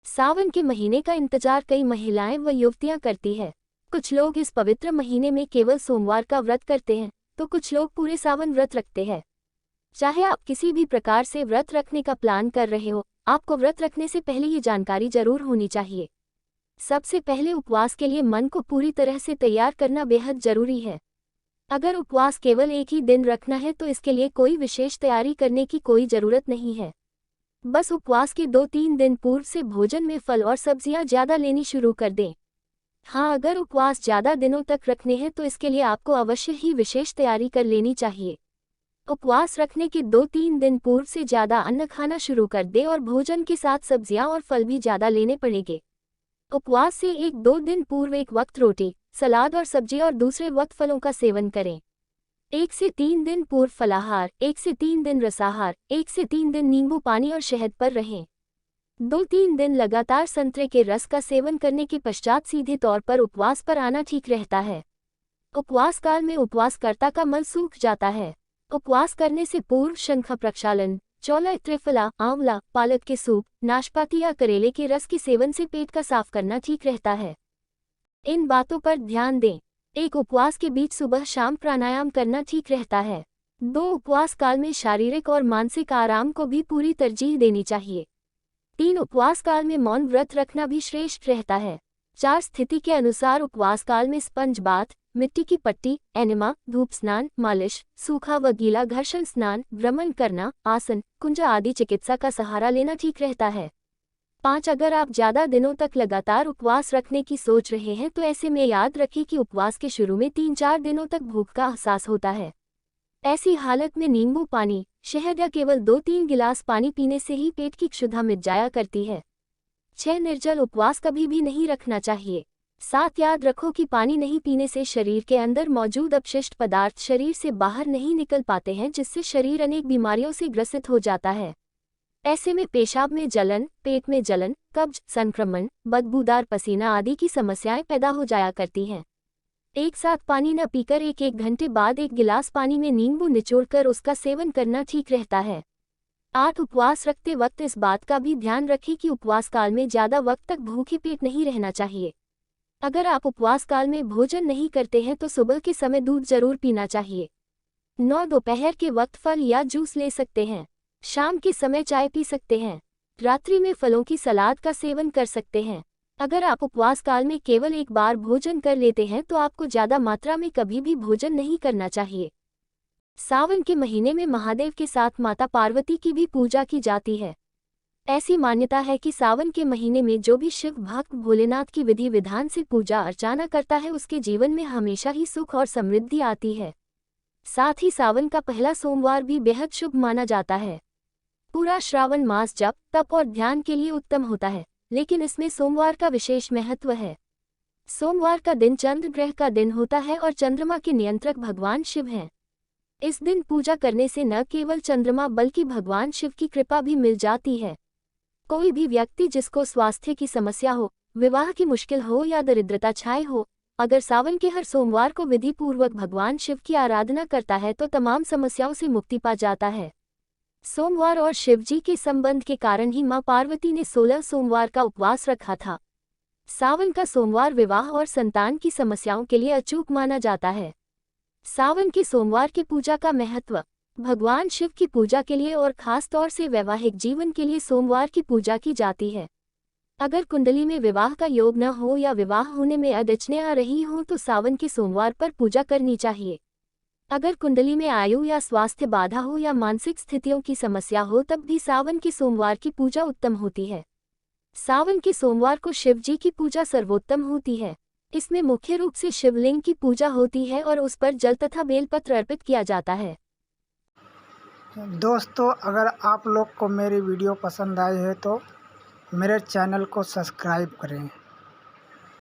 सावन के महीने का इंतजार कई महिलाएं व युवतियां करती है। कुछ लोग इस पवित्र महीने में केवल सोमवार का व्रत करते हैं, तो कुछ लोग पूरे सावन व्रत रखते हैं। चाहे आप किसी भी प्रकार से व्रत रखने का प्लान कर रहे हो, आपको व्रत रखने से पहले ये जानकारी जरूर होनी चाहिए। सबसे पहले उपवास के लिए मन को पूरी तरह से तैयार करना बेहद जरूरी है। अगर उपवास केवल एक ही दिन रखना है तो इसके लिए कोई विशेष तैयारी करने की कोई जरूरत नहीं है। बस उपवास के 2-3 दिन पूर्व से भोजन में फल और सब्जियां ज्यादा लेनी शुरू कर दें। हाँ, अगर उपवास ज्यादा दिनों तक रखने हैं तो इसके लिए आपको अवश्य ही विशेष तैयारी कर लेनी चाहिए। उपवास रखने के 2-3 दिन पूर्व से ज्यादा अन्न खाना शुरू कर दें और भोजन के साथ सब्जियां और फल भी ज्यादा लेने पड़ेंगे। उपवास से 1-2 दिन पूर्व एक वक्त रोटी, सलाद और सब्जी और दूसरे वक्त फलों का सेवन करें। 1 से 3 दिन पूर्व फलाहार, 1 से 3 दिन रसाहार, 1 से 3 दिन नींबू पानी और शहद पर रहें। 2-3 दिन लगातार संतरे के रस का सेवन करने के पश्चात सीधे तौर पर उपवास पर आना ठीक रहता है। उपवास काल में उपवासकर्ता का मन सूख जाता है। उपवास करने से पूर्व शंख प्रक्षालन, चौला, त्रिफला, आंवला, पालक के सूप, नाशपाती या करेले के रस के सेवन से पेट का साफ करना ठीक रहता है। इन बातों पर ध्यान दें। 1 उपवास के बीच सुबह शाम प्राणायाम करना ठीक रहता है। 2 उपवास काल में शारीरिक और मानसिक आराम को भी पूरी तरजीह देनी चाहिए। 3 उपवास काल में मौन व्रत रखना भी श्रेष्ठ रहता है। 4 स्थिति के अनुसार उपवास काल में स्पंज बाथ, मिट्टी की पट्टी, एनिमा, धूप स्नान, मालिश, सूखा व गीला घर्षण स्नान, भ्रमण करना, आसन, कुंजा आदि चिकित्सा का सहारा लेना ठीक रहता है। 5 अगर आप ज्यादा दिनों तक लगातार उपवास रखने की सोच रहे हैं तो ऐसे में याद रखें कि उपवास के शुरू में 3-4 दिनों तक भूख का एहसास होता है। ऐसी हालत में नींबू पानी, शहद या केवल 2-3 गिलास पानी पीने से ही पेट की क्षुधा मिट जाया करती है। 6 निर्जल उपवास कभी भी नहीं रखना चाहिए। 7 याद रखो कि पानी नहीं पीने से शरीर के अंदर मौजूद अपशिष्ट पदार्थ शरीर से बाहर नहीं निकल पाते हैं, जिससे शरीर अनेक बीमारियों से ग्रसित हो जाता है। ऐसे में पेशाब में जलन, पेट में जलन, कब्ज, संक्रमण, बदबूदार पसीना आदि की समस्याएं पैदा हो जाया करती हैं। एक साथ पानी न पीकर 1-1 घंटे बाद 1 गिलास पानी में नींबू निचोड़कर उसका सेवन करना ठीक रहता है। 8 उपवास रखते वक्त इस बात का भी ध्यान रखें कि उपवास काल में ज्यादा वक्त तक भूखे पेट नहीं रहना चाहिए। अगर आप उपवास काल में भोजन नहीं करते हैं तो सुबह के समय दूध जरूर पीना चाहिए। 9 दोपहर के वक्त फल या जूस ले सकते हैं। शाम के समय चाय पी सकते हैं। रात्रि में फलों की सलाद का सेवन कर सकते हैं। अगर आप उपवास काल में केवल एक बार भोजन कर लेते हैं तो आपको ज्यादा मात्रा में कभी भी भोजन नहीं करना चाहिए। सावन के महीने में महादेव के साथ माता पार्वती की भी पूजा की जाती है। ऐसी मान्यता है कि सावन के महीने में जो भी शिव भक्त भोलेनाथ की विधि विधान से पूजा अर्चना करता है उसके जीवन में हमेशा ही सुख और समृद्धि आती है। साथ ही सावन का पहला सोमवार भी बेहद शुभ माना जाता है। पूरा श्रावण मास जप, तप और ध्यान के लिए उत्तम होता है, लेकिन इसमें सोमवार का विशेष महत्व है। सोमवार का दिन चंद्र ग्रह का दिन होता है और चंद्रमा के नियंत्रक भगवान शिव हैं। इस दिन पूजा करने से न केवल चंद्रमा बल्कि भगवान शिव की कृपा भी मिल जाती है। कोई भी व्यक्ति जिसको स्वास्थ्य की समस्या हो, विवाह की मुश्किल हो या दरिद्रता छाए हो, अगर सावन के हर सोमवार को विधि पूर्वक भगवान शिव की आराधना करता है तो तमाम समस्याओं से मुक्ति पा जाता है। सोमवार और शिवजी के संबंध के कारण ही मां पार्वती ने 16 सोमवार का उपवास रखा था। सावन का सोमवार विवाह और संतान की समस्याओं के लिए अचूक माना जाता है। सावन के सोमवार की पूजा का महत्व। भगवान शिव की पूजा के लिए और खास तौर से वैवाहिक जीवन के लिए सोमवार की पूजा की जाती है। अगर कुंडली में विवाह का योग न हो या विवाह होने में अड़चनें आ रही हों तो सावन के सोमवार पर पूजा करनी चाहिए। अगर कुंडली में आयु या स्वास्थ्य बाधा हो या मानसिक स्थितियों की समस्या हो तब भी सावन के सोमवार की पूजा उत्तम होती है। सावन के सोमवार को शिव जी की पूजा सर्वोत्तम होती है। इसमें मुख्य रूप से शिवलिंग की पूजा होती है और उस पर जल तथा बेलपत्र अर्पित किया जाता है। दोस्तों, अगर आप लोग को मेरी वीडियो पसंद आई है तो मेरे चैनल को सब्सक्राइब करें।